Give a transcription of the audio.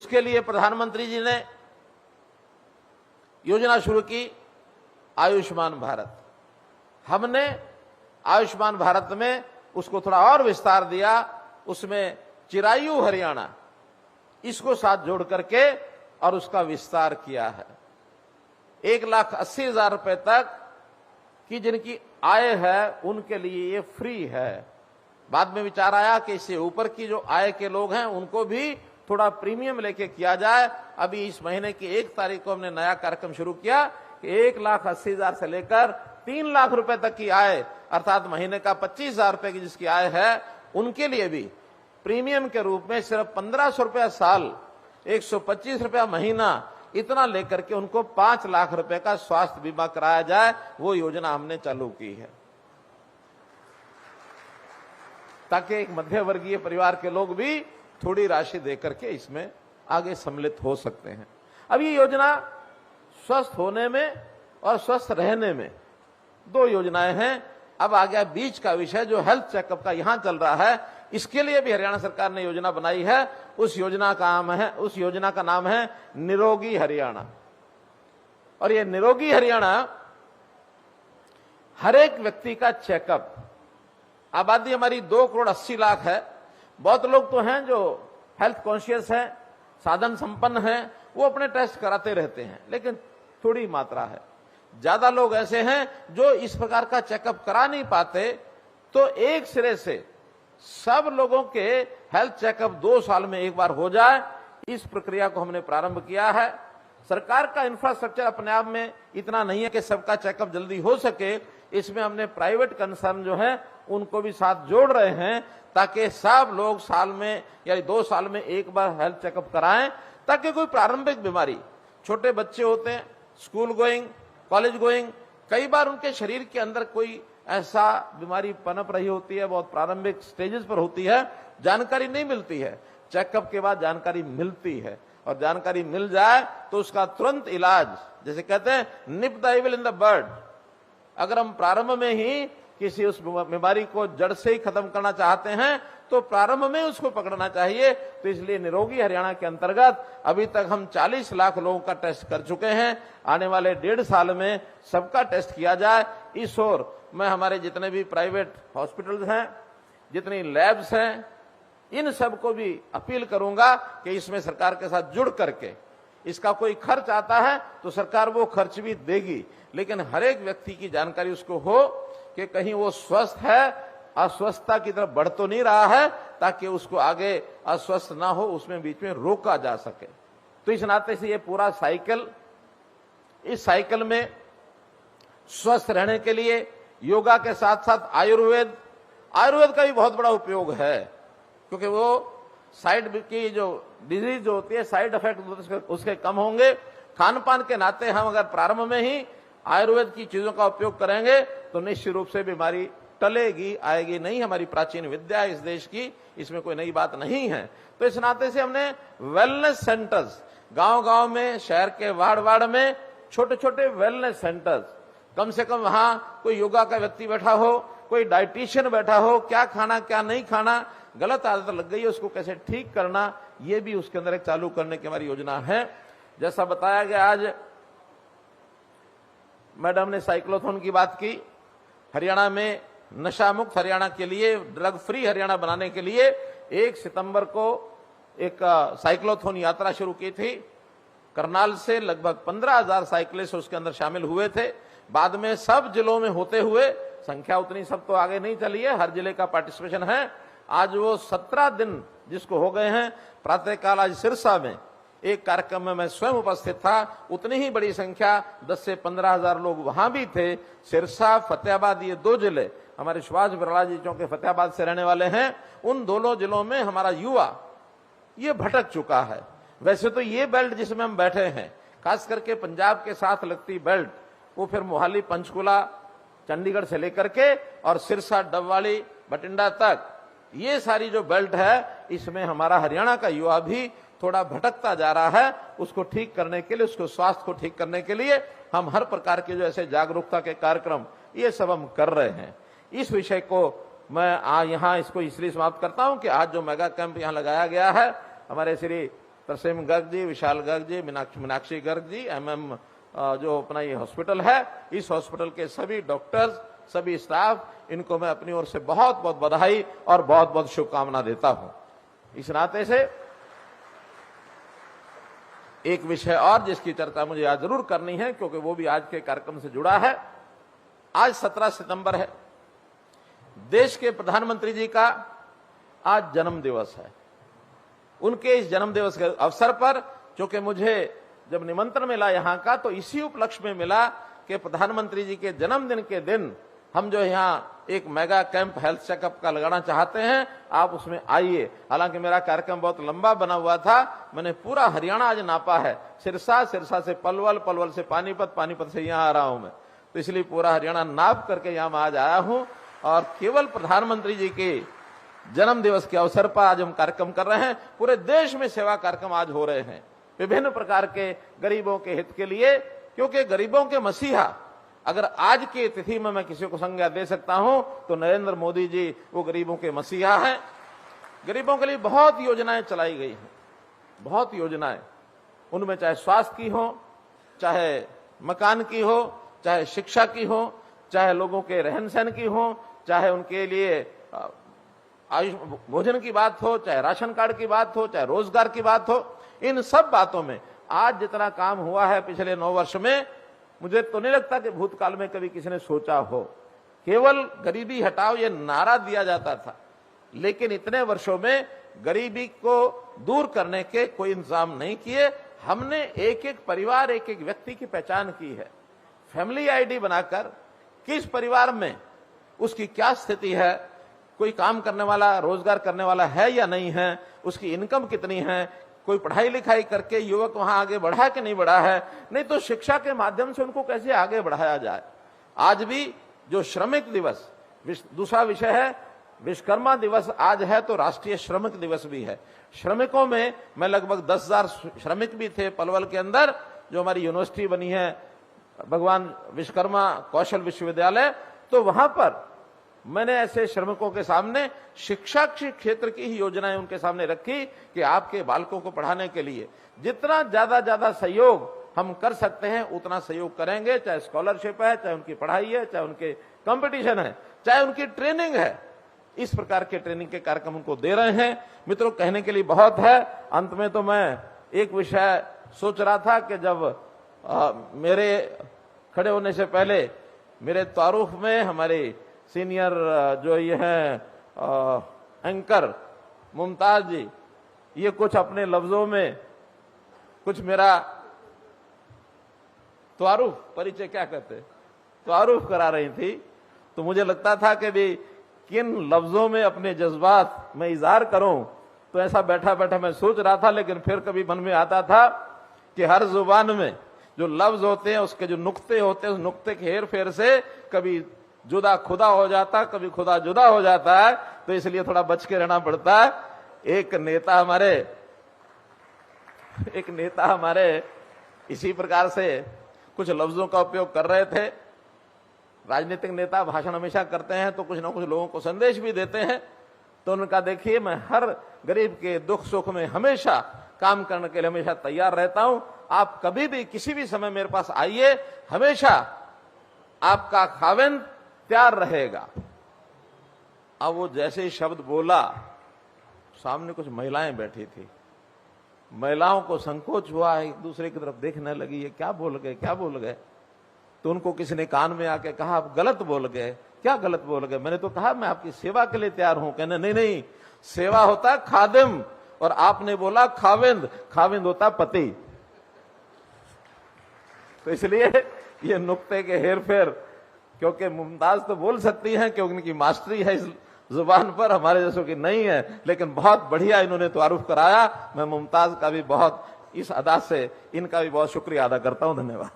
उसके लिए प्रधानमंत्री जी ने योजना शुरू की आयुष्मान भारत। हमने आयुष्मान भारत में उसको थोड़ा और विस्तार दिया, उसमें चिरायु हरियाणा इसको साथ जोड़ करके और उसका विस्तार किया है। 1,80,000 रुपए तक की जिनकी आय है उनके लिए ये फ्री है। बाद में विचार आया कि इससे ऊपर की जो आय के लोग हैं उनको भी थोड़ा प्रीमियम लेके किया जाए। अभी इस महीने की 1 तारीख को हमने नया कार्यक्रम शुरू किया कि 1,80,000 से लेकर 3 लाख रुपए तक की आय, अर्थात महीने का 25,000 रुपए की जिसकी आय है उनके लिए भी प्रीमियम के रूप में सिर्फ 1,500 रुपया साल, 125 रुपया महीना, इतना लेकर के उनको 5 लाख रुपए का स्वास्थ्य बीमा कराया जाए। वो योजना हमने चालू की है ताकि एक मध्य वर्गीय परिवार के लोग भी थोड़ी राशि देकर के इसमें आगे सम्मिलित हो सकते हैं। अब ये योजना स्वस्थ होने में और स्वस्थ रहने में 2 योजनाएं हैं। अब आ गया बीच का विषय जो हेल्थ चेकअप का यहां चल रहा है। इसके लिए भी हरियाणा सरकार ने योजना बनाई है। उस योजना का नाम है निरोगी हरियाणा। और ये निरोगी हरियाणा हर एक व्यक्ति का चेकअप, आबादी हमारी 2,80,00,000 है। बहुत लोग तो हैं जो हेल्थ कॉन्शियस हैं, साधन संपन्न हैं, वो अपने टेस्ट कराते रहते हैं, लेकिन थोड़ी मात्रा है। ज्यादा लोग ऐसे हैं जो इस प्रकार का चेकअप करा नहीं पाते। तो एक सिरे से सब लोगों के हेल्थ चेकअप 2 साल में एक बार हो जाए, इस प्रक्रिया को हमने प्रारंभ किया है। सरकार का इंफ्रास्ट्रक्चर अपने आप में इतना नहीं है कि सबका चेकअप जल्दी हो सके। इसमें हमने प्राइवेट कंसर्न जो है उनको भी साथ जोड़ रहे हैं ताकि सब लोग साल में या 2 साल में एक बार हेल्थ चेकअप कराएं, ताकि कोई प्रारंभिक बीमारी, छोटे बच्चे होते हैं स्कूल गोइंग, कॉलेज गोइंग, कई बार उनके शरीर के अंदर कोई ऐसा बीमारी पनप रही होती है, बहुत प्रारंभिक स्टेजेस पर होती है, जानकारी नहीं मिलती है। चेकअप के बाद जानकारी मिलती है और जानकारी मिल जाए तो उसका तुरंत इलाज, जैसे कहते हैं निप the evil in the bird, अगर हम प्रारंभ में ही किसी उस बीमारी को जड़ से ही खत्म करना चाहते हैं तो प्रारंभ में उसको पकड़ना चाहिए। तो इसलिए निरोगी हरियाणा के अंतर्गत अभी तक हम 40 लाख लोगों का टेस्ट कर चुके हैं। आने वाले 1.5 साल में सबका टेस्ट किया जाए। इस ओर मैं हमारे जितने भी प्राइवेट हॉस्पिटल्स हैं, जितनी लैब्स हैं, इन सबको भी अपील करूंगा कि इसमें सरकार के साथ जुड़ करके इसका कोई खर्च आता है तो सरकार वो खर्च भी देगी, लेकिन हर एक व्यक्ति की जानकारी उसको हो कि कहीं वो स्वस्थ है, अस्वस्थता की तरफ बढ़ तो नहीं रहा है, ताकि उसको आगे अस्वस्थ ना हो, उसमें बीच में रोका जा सके। तो इस नाते से ये पूरा साइकिल, इस साइकिल में स्वस्थ रहने के लिए योगा के साथ साथ आयुर्वेद का भी बहुत बड़ा उपयोग है, क्योंकि वो साइड की जो डिजीज जो होती है, साइड इफेक्ट उसके कम होंगे। खान पान के नाते हम अगर प्रारंभ में ही आयुर्वेद की चीजों का उपयोग करेंगे तो निश्चित रूप से बीमारी टलेगी, आएगी नहीं। हमारी प्राचीन विद्या है इस देश की, इसमें कोई नई बात नहीं है। तो इस नाते से हमने वेलनेस सेंटर्स, गांव-गांव में, शहर के वार्ड में छोटे छोटे वेलनेस सेंटर्स, कम से कम वहां कोई योगा का व्यक्ति बैठा हो, कोई डाइटिशियन बैठा हो, क्या खाना क्या नहीं खाना, गलत आदत लग गई है उसको कैसे ठीक करना, ये भी उसके अंदर एक चालू करने की हमारी योजना है। जैसा बताया गया, आज मैडम ने साइक्लोथॉन की बात की। हरियाणा में नशा मुक्त हरियाणा के लिए, ड्रग फ्री हरियाणा बनाने के लिए 1 सितंबर को एक साइक्लोथॉन यात्रा शुरू की थी। करनाल से लगभग 15,000 साइकिलिस्ट उसके अंदर शामिल हुए थे। बाद में सब जिलों में होते हुए, संख्या उतनी सब तो आगे नहीं चली है, हर जिले का पार्टिसिपेशन है। आज वो 17 दिन जिसको हो गए हैं। प्रातःकाल आज सिरसा में एक कार्यक्रम में मैं स्वयं उपस्थित था, उतनी ही बड़ी संख्या 10 से 15,000 लोग वहां भी थे। सिरसा, फतेहाबाद, ये 2 जिले हमारे सुभाष बराला जी जो के फतेहाबाद से रहने वाले हैं, उन दोनों जिलों में हमारा युवा ये भटक चुका है। वैसे तो ये बेल्ट जिसमें हम बैठे हैं, खास करके पंजाब के साथ लगती बेल्ट, वो फिर मोहाली, पंचकुला, चंडीगढ़ से लेकर के और सिरसा, डबवाली, बठिंडा तक, ये सारी जो बेल्ट है, इसमें हमारा हरियाणा का युवा भी थोड़ा भटकता जा रहा है। उसको ठीक करने के लिए, उसको स्वास्थ्य को ठीक करने के लिए हम हर प्रकार के जो ऐसे जागरूकता के कार्यक्रम ये सब हम कर रहे हैं। इस विषय को मैं यहाँ इसको इसलिए समाप्त करता हूं कि आज जो मेगा कैंप यहाँ लगाया गया है, हमारे श्री तरसेम गर्ग जी, विशाल गर्ग जी, मीनाक्षी गर्ग जी, MM जो अपना ये हॉस्पिटल है, इस हॉस्पिटल के सभी डॉक्टर्स, सभी स्टाफ, इनको मैं अपनी ओर से बहुत बहुत बधाई और बहुत बहुत शुभकामना देता हूं। इस नाते से एक विषय और जिसकी चर्चा मुझे आज जरूर करनी है, क्योंकि वो भी आज के कार्यक्रम से जुड़ा है। आज 17 सितंबर है, देश के प्रधानमंत्री जी का आज जन्म दिवस है। उनके इस जन्म दिवस के अवसर पर, क्योंकि मुझे जब निमंत्रण मिला यहां का, तो इसी उपलक्ष्य में मिला कि प्रधानमंत्री जी के जन्मदिन के दिन हम जो यहाँ एक मेगा कैंप हेल्थ चेकअप का लगाना चाहते हैं, आप उसमें आइए। हालांकि मेरा कार्यक्रम बहुत लंबा बना हुआ था, मैंने पूरा हरियाणा आज नापा है, सिरसा से पलवल, पलवल से पानीपत, पानीपत से यहाँ आ रहा हूं मैं, तो इसलिए पूरा हरियाणा नाप करके यहाँ मैं आज आया हूं। और केवल प्रधानमंत्री जी के जन्म दिवस के अवसर पर आज हम कार्यक्रम कर रहे हैं। पूरे देश में सेवा कार्यक्रम आज हो रहे हैं, विभिन्न प्रकार के गरीबों के हित के लिए, क्योंकि गरीबों के मसीहा अगर आज की तिथि में मैं किसी को संज्ञा दे सकता हूं तो नरेंद्र मोदी जी वो गरीबों के मसीहा हैं। गरीबों के लिए बहुत योजनाएं चलाई गई हैं, बहुत योजनाएं, उनमें चाहे स्वास्थ्य की हो, चाहे मकान की हो, चाहे शिक्षा की हो, चाहे लोगों के रहन सहन की हो, चाहे उनके लिए आयुष भोजन की बात हो, चाहे राशन कार्ड की बात हो, चाहे रोजगार की बात हो, इन सब बातों में आज जितना काम हुआ है पिछले 9 वर्ष में, मुझे तो नहीं लगता कि भूतकाल में कभी किसी ने सोचा हो। केवल गरीबी हटाओ ये नारा दिया जाता था, लेकिन इतने वर्षों में गरीबी को दूर करने के कोई इंतजाम नहीं किए। हमने एक एक परिवार, एक एक व्यक्ति की पहचान की है, फैमिली आईडी बनाकर किस परिवार में उसकी क्या स्थिति है, कोई काम करने वाला, रोजगार करने वाला है या नहीं है, उसकी इनकम कितनी है, कोई पढ़ाई लिखाई करके युवक वहां आगे बढ़ा कि नहीं बढ़ा है, नहीं तो शिक्षा के माध्यम से उनको कैसे आगे बढ़ाया जाए। आज भी जो श्रमिक दिवस, दूसरा विषय है विश्वकर्मा दिवस आज है, तो राष्ट्रीय श्रमिक दिवस भी है। श्रमिकों में मैं लगभग 10,000 श्रमिक भी थे पलवल के अंदर, जो हमारी यूनिवर्सिटी बनी है भगवान विश्वकर्मा कौशल विश्वविद्यालय, तो वहां पर मैंने ऐसे श्रमिकों के सामने शिक्षा के क्षेत्र की ही योजनाएं उनके सामने रखी कि आपके बालकों को पढ़ाने के लिए जितना ज्यादा सहयोग हम कर सकते हैं उतना सहयोग करेंगे, चाहे स्कॉलरशिप है, चाहे उनकी पढ़ाई है, चाहे उनके कंपटीशन है, चाहे उनकी ट्रेनिंग है। इस प्रकार के ट्रेनिंग के कार्यक्रम उनको दे रहे हैं। मित्रों, कहने के लिए बहुत है। अंत में तो मैं एक विषय सोच रहा था कि जब मेरे खड़े होने से पहले मेरे तारुफ में हमारे सीनियर जो ये हैं एंकर मुमताज जी, ये कुछ अपने लफ्जों में कुछ मेरा तारुफ, परिचय क्या कहते, तारुफ करा रही थी, तो मुझे लगता था कि भी किन लफ्जों में अपने जज्बात में इजहार करूं, तो ऐसा बैठा बैठा मैं सोच रहा था। लेकिन फिर कभी मन में आता था कि हर जुबान में जो लफ्ज होते हैं, उसके जो नुक्ते होते हैं, उस नुक्ते के हेर फेर से कभी जुदा खुदा हो जाता, कभी खुदा जुदा हो जाता है, तो इसलिए थोड़ा बच के रहना पड़ता है। एक नेता हमारे इसी प्रकार से कुछ लफ्जों का उपयोग कर रहे थे। राजनीतिक नेता भाषण हमेशा करते हैं तो कुछ ना कुछ लोगों को संदेश भी देते हैं, तो उनका देखिए, मैं हर गरीब के दुख सुख में हमेशा काम करने के लिए हमेशा तैयार रहता हूं। आप कभी भी किसी भी समय मेरे पास आइए, हमेशा आपका खाविंद तैयार रहेगा। अब वो जैसे ही शब्द बोला, सामने कुछ महिलाएं बैठी थी, महिलाओं को संकोच हुआ, एक दूसरे की तरफ देखने लगी, ये क्या बोल गए। तो उनको किसी ने कान में आके कहा, आप गलत बोल गए। क्या गलत बोल गए? मैंने तो कहा मैं आपकी सेवा के लिए तैयार हूं। कहने नहीं, सेवा होता है खादिम, और आपने बोला खाविंद होता पति। तो इसलिए ये नुक्ते के हेर फेर, क्योंकि मुमताज तो बोल सकती हैं क्योंकि उनकी मास्टरी है इस जुबान पर, हमारे जैसों की नहीं है, लेकिन बहुत बढ़िया इन्होंने तारुफ कराया। मैं मुमताज का भी बहुत इस अदा से इनका भी बहुत शुक्रिया अदा करता हूं। धन्यवाद।